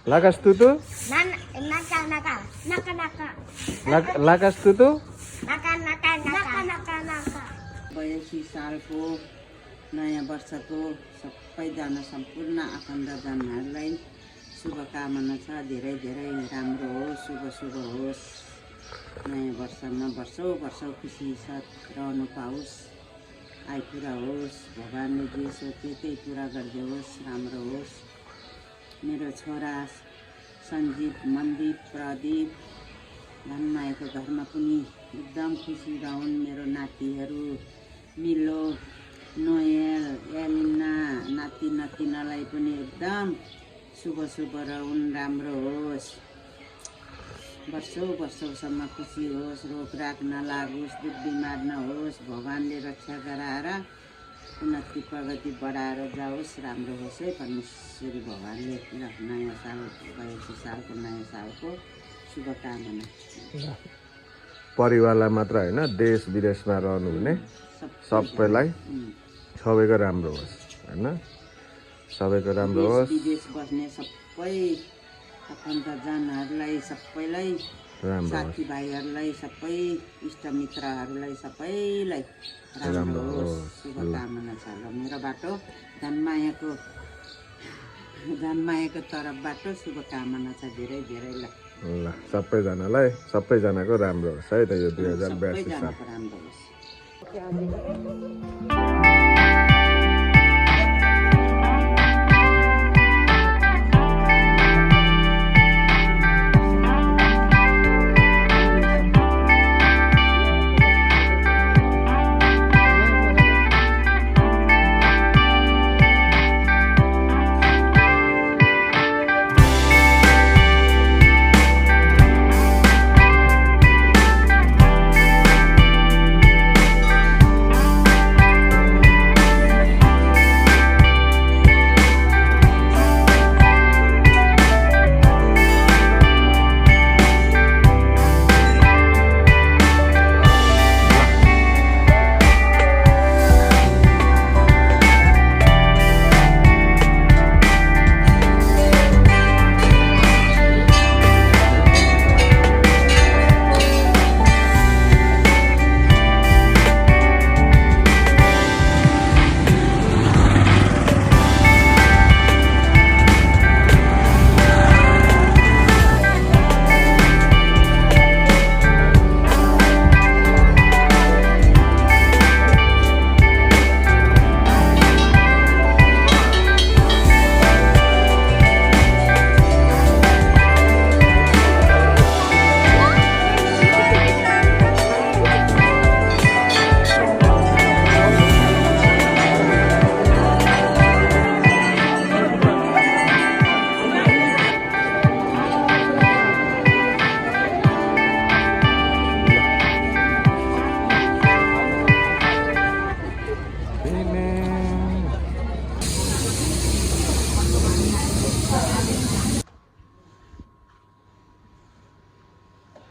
Lakas tutu? Lakas tutu? 82 सालको नयाँ वर्षको सबैजना सम्पूर्ण आफन्तजनहरूलाई शुभकामना छ। धेरै धेरै राम्रो होस्, शुभ होस्। नयाँ वर्षमा वर्षौँ खुसी साथ रहनु पाओस्, आइपुरा होस्। भगवानले जे सोचे त्यही पुरा गरिदियोस्, राम्रो होस्। मेरो छोरा सञ्जीव, मन्दिप, प्रदीप, धनमायाको घरमा पनि एकदम खुसी रहन्। मेरो नातिहरू मिलो, नोयल, एलिना, नाति नातिनालाई पनि एकदम शुभ रहन्, राम्रो होस्। वर्षौँसम्म खुसी होस्, रोगराग नलागोस्, दुख बिमार नहोस्। भगवानले रक्षा गराएर उन्नति प्रगति बढाएर जाओस्, राम्रो होस् है परमेश्वरी भगवानले। नयाँ साल 82 सालको नयाँ सालको शुभकामना। परिवारलाई मात्र होइन, देश विदेशमा रहनुहुने सबैलाई सबैको राम्रो होस् होइन, सबैको राम्रो होस्। विदेश बस्ने सबै आफन्तजनहरूलाई, सबैलाई, साथीभाइहरूलाई, सबै इष्टमित्रहरूलाई सबैलाई राम्रो होस्, शुभकामना छ। र मेरोबाट धनमायाको तर्फबाट शुभकामना छ धेरै धेरै। ल सबैजनालाई, सबैजनाको राम्रो होस् है त यो 2082 साल। राम्रो होस्।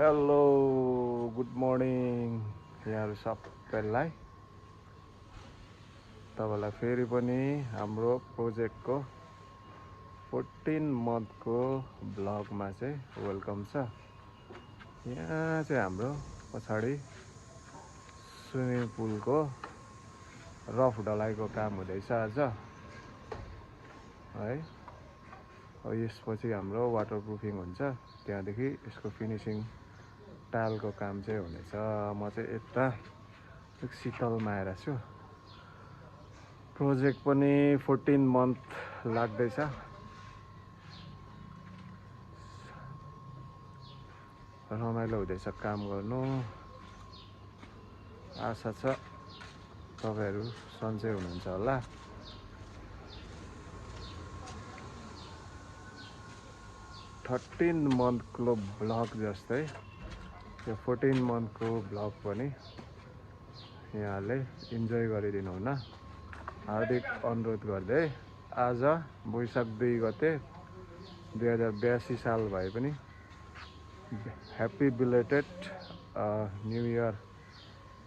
हेलो, गुड मर्निङ यहाँहरू सबैलाई। तपाईँलाई फेरि पनि हाम्रो प्रोजेक्टको 14 मन्थको ब्लगमा चाहिँ वेलकम छ। यहाँ चाहिँ हाम्रो पछाडि स्विमिङ पुलको रफ ढलाइको काम हुँदैछ आज है। यसपछि हाम्रो वाटर प्रुफिङ हुन्छ, त्यहाँदेखि यसको फिनिसिङ टाइलको काम चाहिँ हुनेछ। म चाहिँ यता शीतलमा आएर छु। प्रोजेक्ट पनि 14 मन्थ लाग्दैछ। रमाइलो हुँदैछ काम गर्नु। आशा छ तपाईँहरू सन्चै हुनुहुन्छ होला। थर्टीन मन्थको ब्लग जस्तै यो 14 मन्थको ब्लग पनि यहाँले इन्जोय गरिदिनु हुन हार्दिक अनुरोध गर्दै आज वैशाख 2 गते 2082 साल भए पनि ह्याप्पी बिलेटेड न्यू इयर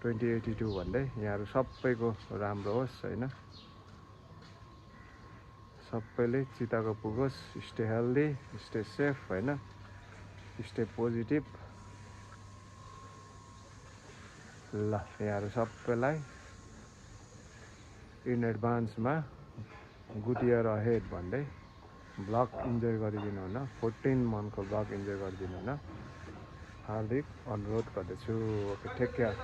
2082 भन्दै यहाँहरू सबैको राम्रो होस् हैन। सबैले चिताको पुगोस्, स्टे हेल्दी, स्टे सेफ होइन, स्टे पोजिटिभ। ल यहाँहरू सबैलाई इन एडभान्समा गुड इयर अहेड भन्दै ब्लग इन्जोय गरिदिनु हुन, 14 मन्थको ब्लग इन्जोय गरिदिनु हुन हार्दिक अनुरोध गर्दछु। Okay, take care.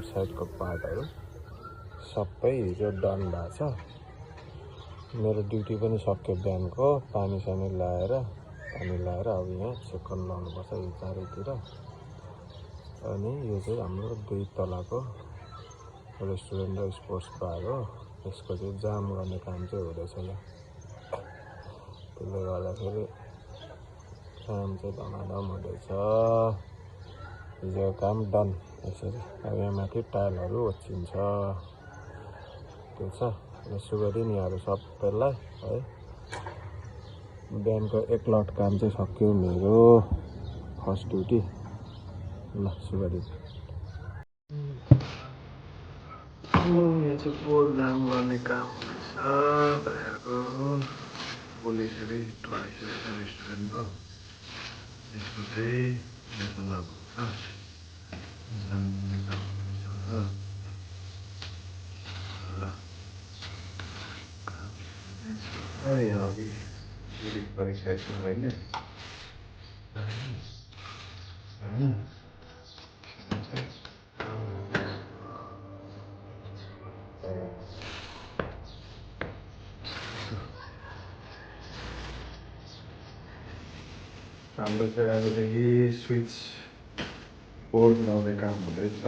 साइडको पार्टहरू सबै हिजो डन भएको छ। मेरो ड्युटी पनि सक्यो बिहानको, पानी लाएर अब यहाँ सेकन्ड लाउनुपर्छ यो चारैतिर। अनि यो चाहिँ हाम्रो 2 तलाको रेस्टुरेन्ट र स्पोर्ट्स बार हो। यसको चाहिँ जाम गर्ने काम चाहिँ हुँदैछ यहाँ, त्यसले गर्दाखेरि काम चाहिँ धमाधम हुँदैछ। हिजो काम डन। यसरी अब यहाँ माथि टाइलहरू ओछिन्छ, त्यो छ। शुभदिन यहाँहरू सबैलाई है। बिहानको 1 लट काम चाहिँ सक्यो मेरो फर्स्ट ड्युटी। ल शुभदिन। यहाँ चाहिँ बोर्ड जाम गर्ने काम हुँदैछ भाइहरूको। पोलिसरी ट्वाइस रेस्टुरेन्ट हो। यसको चाहिँ यहाँ अघि परीक्षा छु होइन। हाम्रो चाहिँ अहिलेदेखि स्विच बोर्ड लाउने काम हुँदैछ।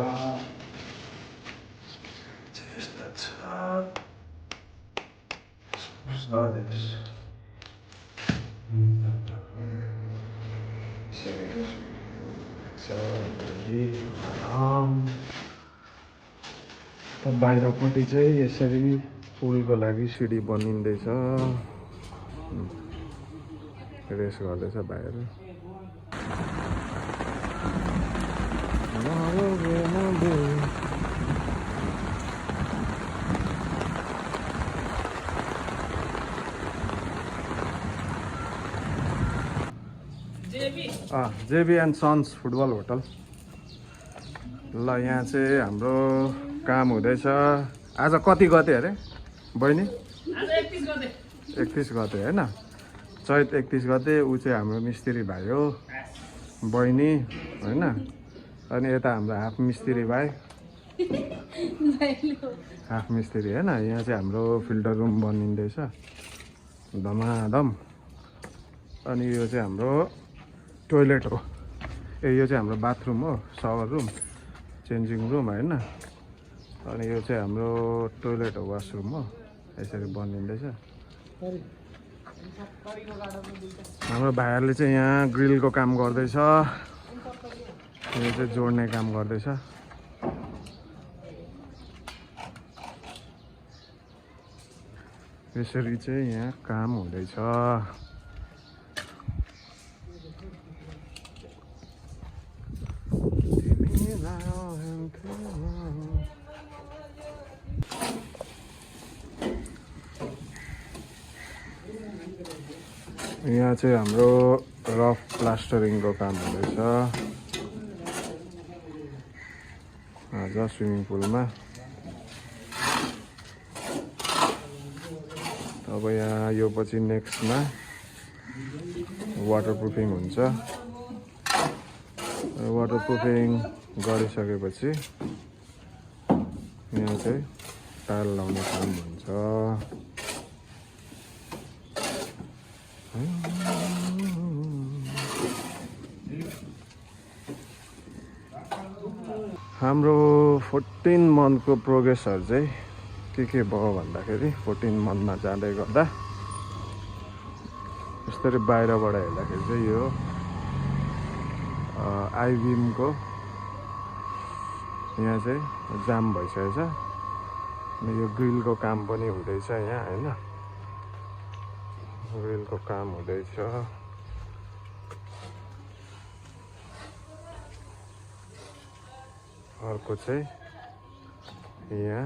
यस्ता छ बाहिरपट्टि चाहिँ यसरी पुलको लागि सिडी बनिँदैछ। रेस गर्दैछ भाइहरू। JB and sons football hotel. ल यहाँ चाहिँ हाम्रो काम हुँदैछ। आज कति गते अरे बहिनी? 31 गते होइन, चैत 31 गते। ऊ चाहिँ हाम्रो मिस्त्री भाइ हो, बहिनी होइन। अनि यता हाम्रो हाफ मिस्त्री भाइ, हाफ मिस्त्री होइन। यहाँ चाहिँ हाम्रो फिल्टर रुम बनिँदैछ धमाधम। अनि यो चाहिँ हाम्रो टोइलेट हो। यो चाहिँ हाम्रो बाथरुम हो, सावर रुम, चेन्जिङ रुम होइन। अनि यो चाहिँ हाम्रो टोइलेट वासरुम हो, यसरी बनिँदैछ। हाम्रो भाइहरूले चाहिँ यहाँ ग्रिलको काम गर्दैछ, यो चाहिँ जोड्ने काम गर्दैछ। यसरी चाहिँ यहाँ काम हुँदैछ। यहाँ चाहिँ हाम्रो रफ प्लास्टरिङको काम हुँदैछ आज स्विमिङ पुलमा। अब यहाँ यो पछि नेक्स्टमा वाटरप्रुफिङ हुन्छ। वाटरप्रुफिङ गरिसकेपछि यहाँ चाहिँ टाइल लाउने काम हुन्छ। हाम्रो 14 मन्थको प्रोग्रेसहरू चाहिँ के भयो भन्दाखेरि 14 मन्थमा जाँदै गर्दा यसरी बाहिरबाट हेर्दाखेरि चाहिँ यो आइबिमको यहाँ चाहिँ जाम भइसकेको छ। अनि यो ग्रिलको काम पनि हुँदैछ यहाँ हैन, ग्रिलको काम हुँदैछ। अर्को चाहिँ यहाँ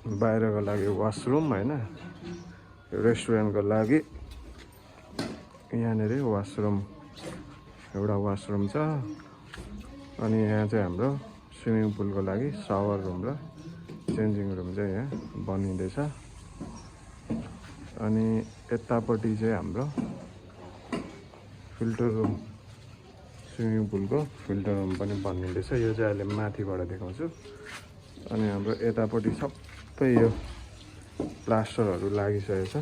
बाहिरको लागि वासरुम हैन, रेस्टुरेन्टको लागि यहाँनिर वासरुम, एउटा वासरुम छ। अनि यहाँ चाहिँ हाम्रो स्विमिङ पुलको लागि सावर रुम र चेन्जिङ रुम चाहिँ यहाँ बनिँदैछ। अनि यतापट्टि चाहिँ हाम्रो फिल्टर रुम, स्विमिङ पुलको फिल्टर रुम पनि बनिँदैछ। यो चाहिँ अहिले माथिबाट देखाउँछु। अनि हाम्रो यतापट्टि सबै यो प्लास्टरहरू लागिसकेको छ,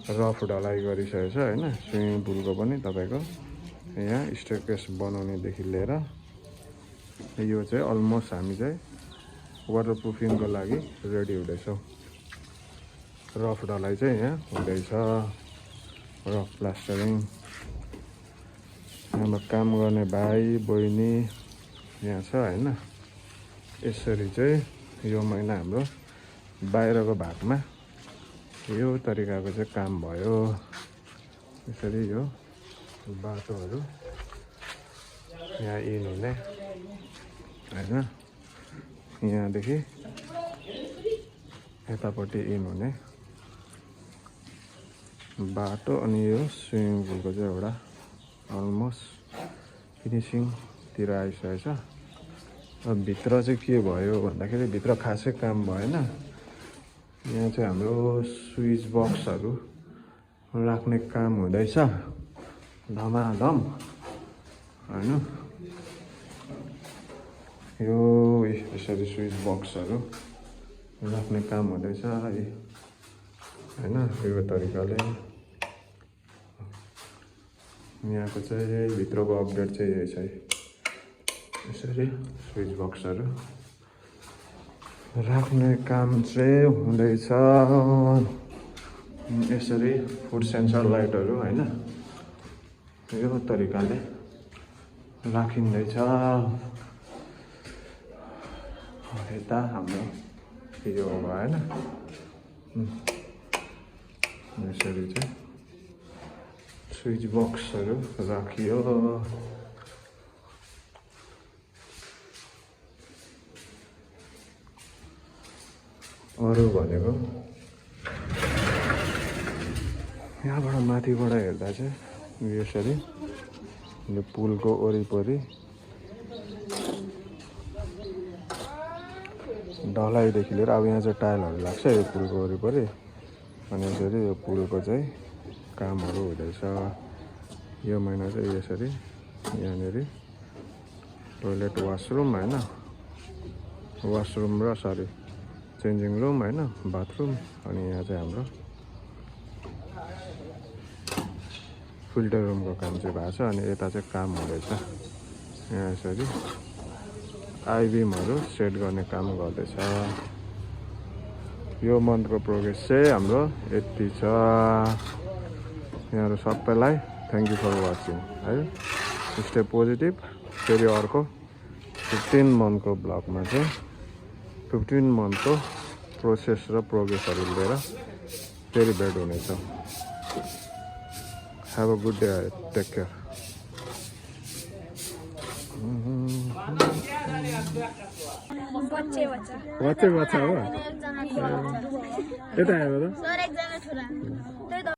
रफ ढलाइ गरिसकेको छ हैन। स्विमिङ पुलको पनि तपाईको यहाँ स्टेयरकेस बनाउनेदेखि लिएर यो चाहिँ अलमोस्ट हामी चाहिँ वाटरप्रुफिङको लागि रेडी हुँदैछौँ। रफ ढलाइ चाहिँ यहाँ हुँदैछ, रफ प्लास्टरिङ। हाम्रो काम गर्ने भाइ बहिनी यहाँ छ हैन। यसरी चाहिँ यो महिना हाम्रो बाहिरको भागमा यो तरिकाको चाहिँ काम भयो। यसरी यो बाटोहरू यहाँ इन हुने हैन, यहाँदेखि यतापट्टि इन हुने बाटो। अनि यो स्विमिङ पुलको चाहिँ एउटा अलमोस्ट फिनिसिङतिर आइसकेको छ। अब भित्र चाहिँ के भयो भन्दाखेरि भित्र खासै काम भएन। यहाँ चाहिँ हाम्रो स्विच बक्सहरू राख्ने काम हुँदैछ धमाधम हैन। यो यसरी स्विच बक्सहरू राख्ने काम हुँदैछ हैन। यो तरिकाले यहाँको चाहिँ भित्रको अपडेट चाहिँ यही छ। यसरी स्विच बक्सहरू राख्ने काम चाहिँ हुँदैछ। यसरी फुड सेन्सर लाइटहरू हैन, यो तरिकाले राखिँदैछ। यता हाम्रो यो भएन, यसरी चाहिँ स्विच बक्सहरू राखियो। अरू भनेको यहाँबाट माथिबाट हेर्दा चाहिँ यसरी यो पुलको वरिपरि ढलाइदेखि लिएर अब यहाँ चाहिँ टाइलहरू लाग्छ यो पुलको वरिपरि। अनि यसरी यो पुलको चाहिँ कामहरू हुँदैछ। यो महिना चाहिँ यसरी यहाँनिर टोइलेट वासरुम हैन, वासरुम र सरी चेन्जिङ रुम हैन, बाथरुम। अनि यहाँ चाहिँ हाम्रो फिल्टर रुमको काम चाहिँ भएको छ अनि यता चाहिँ काम हुँदैछ यहाँ यसरी आइबिमहरू सेट गर्ने काम गर्दैछ यो मन्थको प्रोग्रेस चाहिँ हाम्रो यति छ यहाँहरू सबैलाई थ्याङ्क यू फर वाचिङ है स्टे पोजिटिभ फेरि अर्को 15 मन्थको ब्लगमा चाहिँ 15 मन्थको प्रोसेस र प्रोग्रेसहरू लिएर फेरि भेट हुनेछ Have a good day. Take care. बच्चे हो यता आयो त